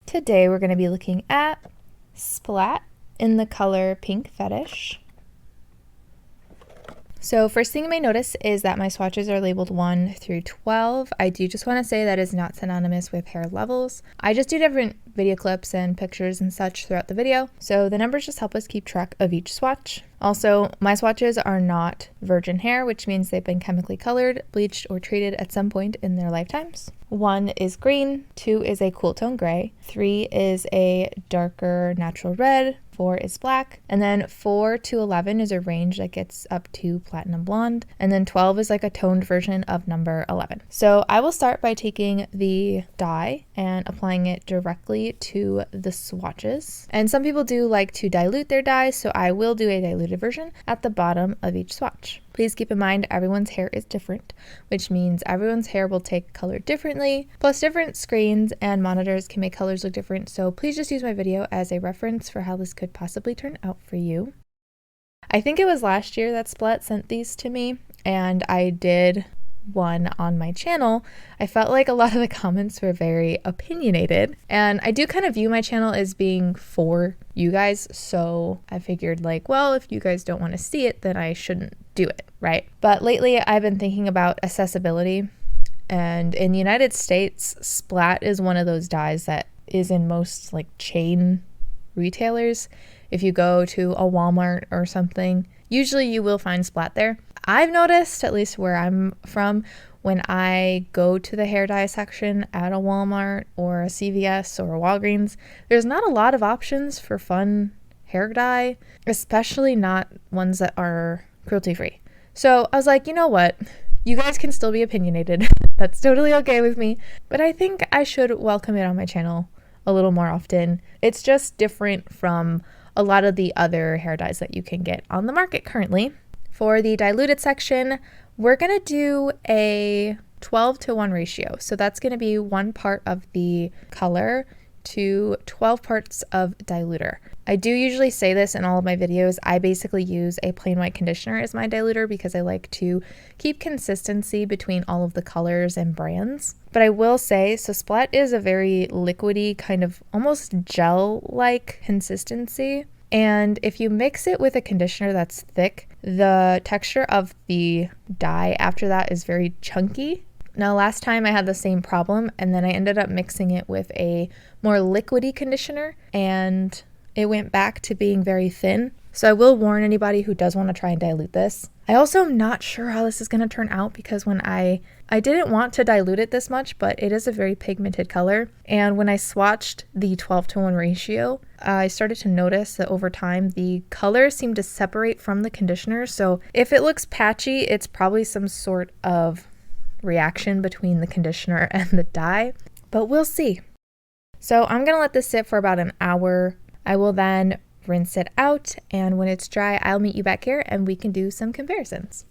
Today we're going to be looking at Splat in the color Pink Fetish. So first thing you may notice is that my swatches are labeled 1 through 12. I do just want to say that is not synonymous with hair levels. I just do different video clips and pictures and such throughout the video, so the numbers just help us keep track of each swatch. Also, my swatches are not virgin hair, which means they've been chemically colored, bleached, or treated at some point in their lifetimes. 1 is green, 2 is a cool tone gray, 3 is a darker natural red, 4 is black, and then 4 to 11 is a range that gets up to platinum blonde, and then 12 is like a toned version of number 11. So I will start by taking the dye and applying it directly to the swatches. And some people do like to dilute their dye, so I will do a diluted version at the bottom of each swatch. Please keep in mind everyone's hair is different, which means everyone's hair will take color differently, plus different screens and monitors can make colors look different, so please just use my video as a reference for how this could possibly turn out for you. I think it was last year that Splat sent these to me, and I did one on my channel. I felt like a lot of the comments were very opinionated, and I do kind of view my channel as being for you guys, so I figured like, well, if you guys don't want to see it, then I shouldn't do it, right? But lately I've been thinking about accessibility, and in the United States, Splat is one of those dyes that is in most like chain retailers. If you go to a Walmart or something, usually you will find Splat there. I've noticed, at least where I'm from, when I go to the hair dye section at a Walmart or a CVS or a Walgreens, there's not a lot of options for fun hair dye, especially not ones that are cruelty-free. So I was like, you know what? You guys can still be opinionated. That's totally okay with me. But I think I should welcome it on my channel a little more often. It's just different from a lot of the other hair dyes that you can get on the market currently. For the diluted section, we're going to do a 12:1 ratio. So that's going to be 1 part of the color to 12 parts of diluter. I do usually say this in all of my videos. I basically use a plain white conditioner as my diluter because I like to keep consistency between all of the colors and brands. But I will say, so Splat is a very liquidy, kind of almost gel-like consistency. And if you mix it with a conditioner that's thick, the texture of the dye after that is very chunky. Now, last time I had the same problem, and then I ended up mixing it with a more liquidy conditioner, and it went back to being very thin. So I will warn anybody who does want to try and dilute this. I also am not sure how this is going to turn out because when I didn't want to dilute it this much, but it is a very pigmented color. And when I swatched the 12:1 ratio, I started to notice that over time the colors seem to separate from the conditioner. So if it looks patchy, it's probably some sort of reaction between the conditioner and the dye, but we'll see. So I'm going to let this sit for about an hour. I will then rinse it out, and when it's dry, I'll meet you back here and we can do some comparisons.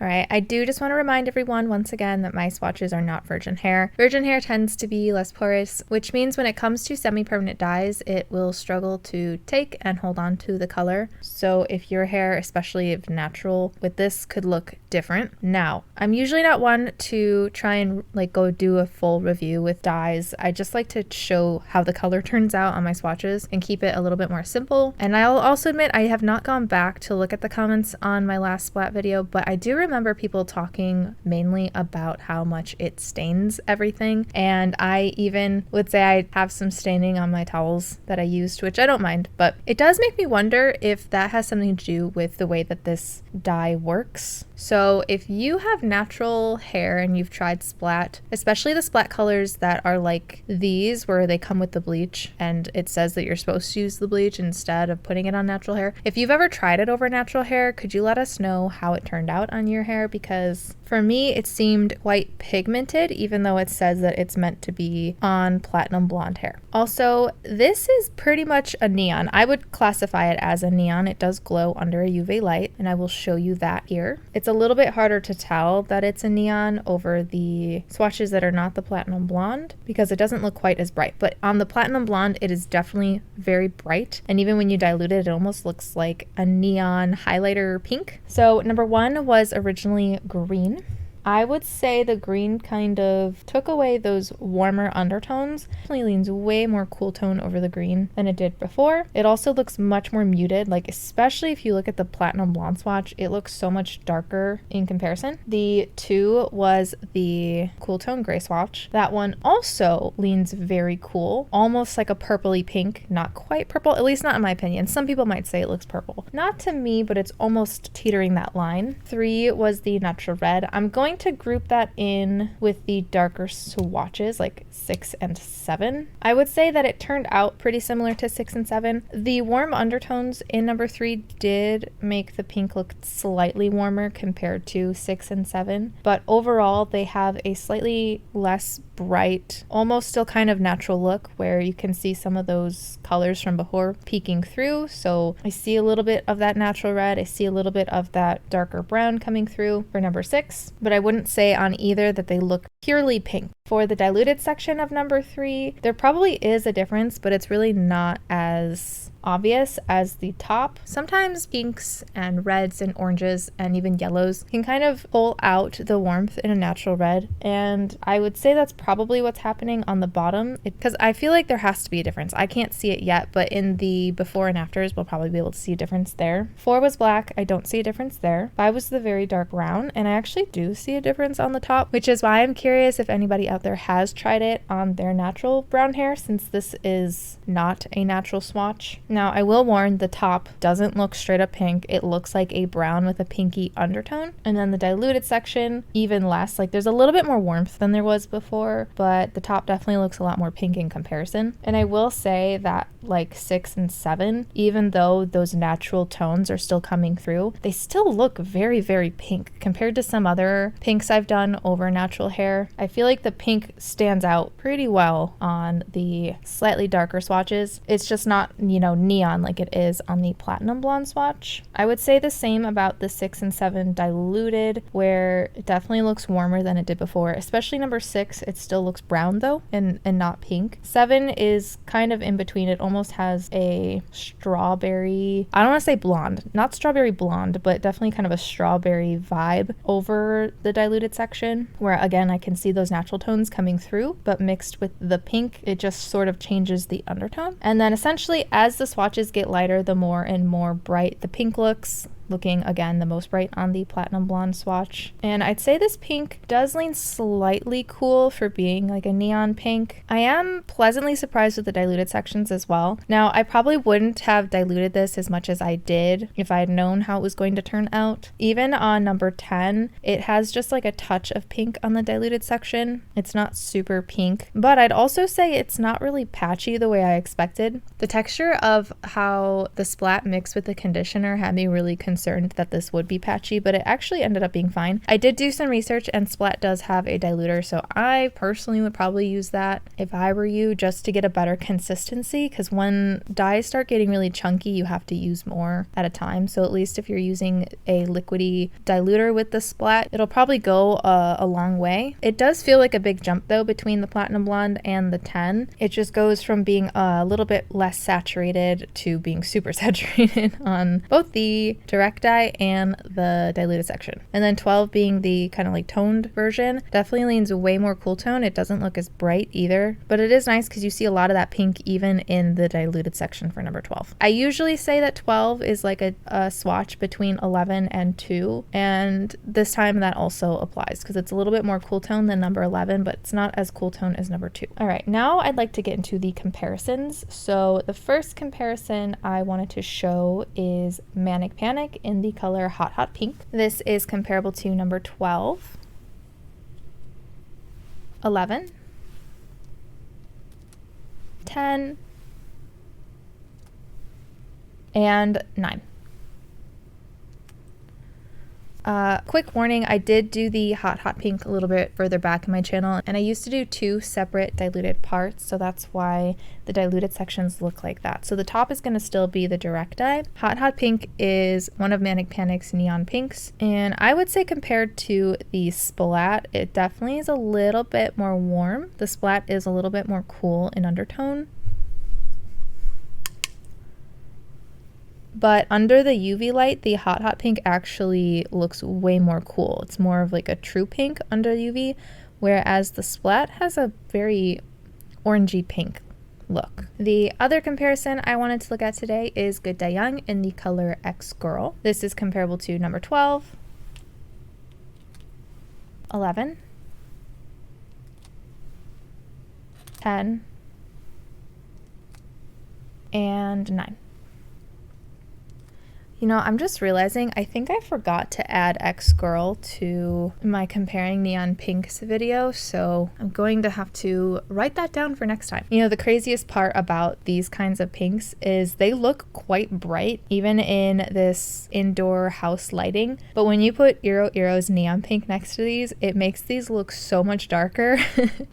All right, I do just want to remind everyone once again that my swatches are not virgin hair. Virgin hair tends to be less porous, which means when it comes to semi-permanent dyes, it will struggle to take and hold on to the color. So if your hair, especially if natural, with this could look different. Now, I'm usually not one to try and like go do a full review with dyes. I just like to show how the color turns out on my swatches and keep it a little bit more simple. And I'll also admit I have not gone back to look at the comments on my last Splat video, but I do remember people talking mainly about how much it stains everything, and I even would say I have some staining on my towels that I used, which I don't mind, but it does make me wonder if that has something to do with the way that this dye works. So if you have natural hair and you've tried Splat, especially the Splat colors that are like these where they come with the bleach and it says that you're supposed to use the bleach instead of putting it on natural hair, if you've ever tried it over natural hair, could you let us know how it turned out on your hair? Because for me it seemed quite pigmented, even though it says that it's meant to be on platinum blonde hair. Also, this is pretty much a neon. I would classify it as a neon. It does glow under a UV light, and I will show you that here. It's a little bit harder to tell that it's a neon over the swatches that are not the platinum blonde because it doesn't look quite as bright, but on the platinum blonde it is definitely very bright, and even when you dilute it, it almost looks like a neon highlighter pink. So number 1 was originally green. I would say the green kind of took away those warmer undertones. Definitely leans way more cool tone over the green than it did before. It also looks much more muted, like especially if you look at the Platinum Blonde swatch, it looks so much darker in comparison. The 2 was the Cool Tone Gray swatch. That one also leans very cool, almost like a purpley pink, not quite purple, at least not in my opinion. Some people might say it looks purple. Not to me, but it's almost teetering that line. 3 was the Natural Red. I'm going to group that in with the darker swatches, like 6 and 7. I would say that it turned out pretty similar to 6 and 7. The warm undertones in number 3 did make the pink look slightly warmer compared to 6 and 7, but overall they have a slightly less bright, almost still kind of natural look where you can see some of those colors from before peeking through. So I see a little bit of that natural red, I see a little bit of that darker brown coming through for number 6, but I wouldn't say on either that they look purely pink. For the diluted section of number 3, there probably is a difference, but it's really not as obvious as the top. Sometimes pinks and reds and oranges and even yellows can kind of pull out the warmth in a natural red, and I would say that's probably what's happening on the bottom, because I feel like there has to be a difference. I can't see it yet, but in the before and afters we'll probably be able to see a difference there. 4 was black, I don't see a difference there. 5 was the very dark brown, and I actually do see a difference on the top, which is why I'm curious if anybody out there has tried it on their natural brown hair, since this is not a natural swatch. Now, I will warn, the top doesn't look straight up pink. It looks like a brown with a pinky undertone. And then the diluted section, even less. Like, there's a little bit more warmth than there was before, but the top definitely looks a lot more pink in comparison. And I will say that like 6 and 7, even though those natural tones are still coming through, they still look very, very pink compared to some other pinks I've done over natural hair. I feel like the pink stands out pretty well on the slightly darker swatches. It's just not, you know, neon like it is on the Platinum Blonde swatch. I would say the same about the 6 and 7 diluted, where it definitely looks warmer than it did before, especially number 6. It still looks brown though, and not pink. 7 is kind of in between. It almost has a strawberry, I don't want to say blonde, not strawberry blonde, but definitely kind of a strawberry vibe over the diluted section, where again I can see those natural tones coming through, but mixed with the pink, it just sort of changes the undertone. And then essentially as the swatches get lighter, the more and more bright the pink looks, looking again the most bright on the Platinum Blonde swatch. And I'd say this pink does lean slightly cool for being like a neon pink. I am pleasantly surprised with the diluted sections as well. Now, I probably wouldn't have diluted this as much as I did if I had known how it was going to turn out. Even on number 10, it has just like a touch of pink on the diluted section. It's not super pink, but I'd also say it's not really patchy the way I expected. The texture of how the Splat mixed with the conditioner had me really concerned that this would be patchy, but it actually ended up being fine. I did do some research, and Splat does have a diluter, so I personally would probably use that if I were you, just to get a better consistency, because when dyes start getting really chunky, you have to use more at a time. So at least if you're using a liquidy diluter with the Splat, it'll probably go a long way. It does feel like a big jump though between the Platinum Blonde and the 10. It just goes from being a little bit less saturated to being super saturated on both the direct dye and the diluted section. And then 12 being the kind of like toned version, definitely leans way more cool tone. It doesn't look as bright either, but it is nice because you see a lot of that pink even in the diluted section for number 12. I usually say that 12 is like a swatch between 11 and 2, and this time that also applies because it's a little bit more cool tone than number 11, but it's not as cool tone as number 2. All right, now I'd like to get into the comparisons. So the first comparison I wanted to show is Manic Panic in the color Hot Hot Pink. This is comparable to number 12, 11, 10, and 9. Quick warning, I did do the Hot Hot Pink a little bit further back in my channel, and I used to do 2 separate diluted parts, so that's why the diluted sections look like that. So the top is going to still be the direct dye. Hot Hot Pink is one of Manic Panic's neon pinks, and I would say compared to the Splat, it definitely is a little bit more warm. The Splat is a little bit more cool in undertone. But under the UV light, the hot pink actually looks way more cool. It's more of like a true pink under UV, whereas the Splat has a very orangey pink look. The other comparison I wanted to look at today is Good Day Young in the color X Girl. This is comparable to number 12, 11, 10, and 9. You know, I'm just realizing I think I forgot to add X Girl to my comparing neon pinks video, so I'm going to have to write that down for next time. You know, the craziest part about these kinds of pinks is they look quite bright, even in this indoor house lighting, but when you put Ero's neon pink next to these, it makes these look so much darker.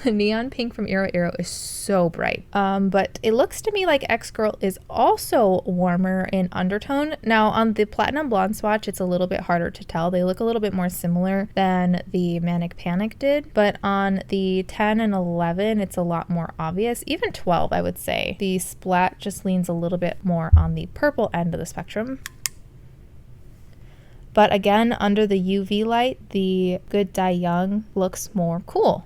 The neon pink from Ero is so bright. But it looks to me like X Girl is also warmer in undertone. Now, on the Platinum Blonde swatch, it's a little bit harder to tell. They look a little bit more similar than the Manic Panic did, but on the 10 and 11, it's a lot more obvious. Even 12, I would say. The Splat just leans a little bit more on the purple end of the spectrum. But again, under the UV light, the Good Day Young looks more cool.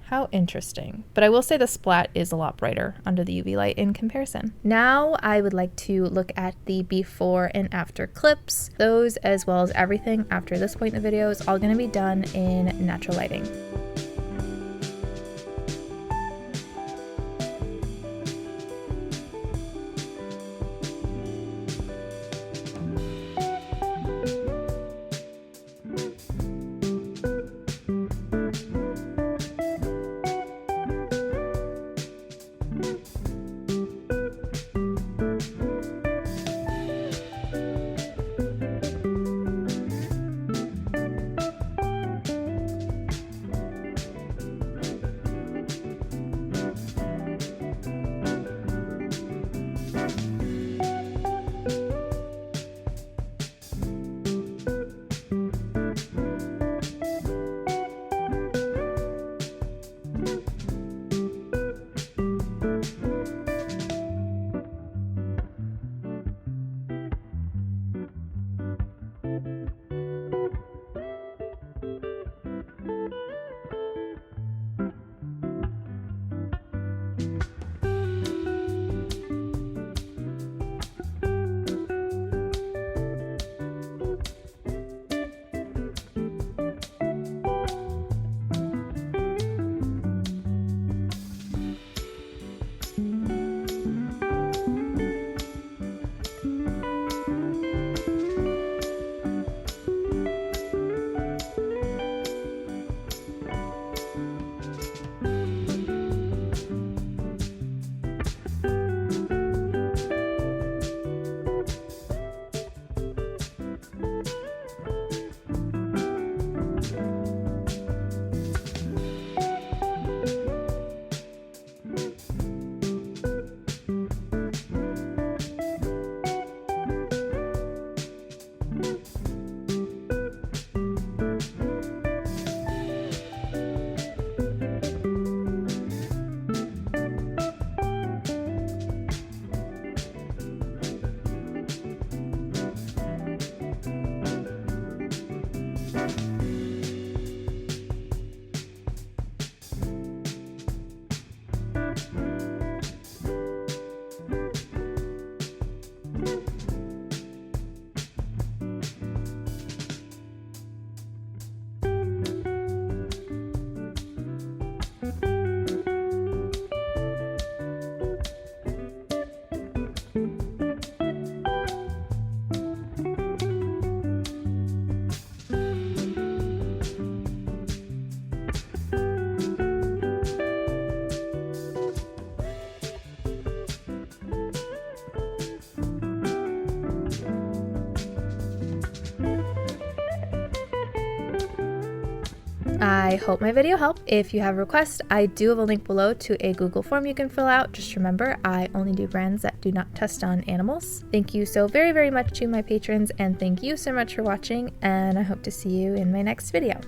How interesting. But I will say the Splat is a lot brighter under the UV light in comparison. Now I would like to look at the before and after clips. Those, as well as everything after this point in the video, is all going to be done in natural lighting. I hope my video helped. If you have requests, I do have a link below to a Google form you can fill out. Just remember, I only do brands that do not test on animals. Thank you so very, very much to my patrons, and thank you so much for watching, and I hope to see you in my next video.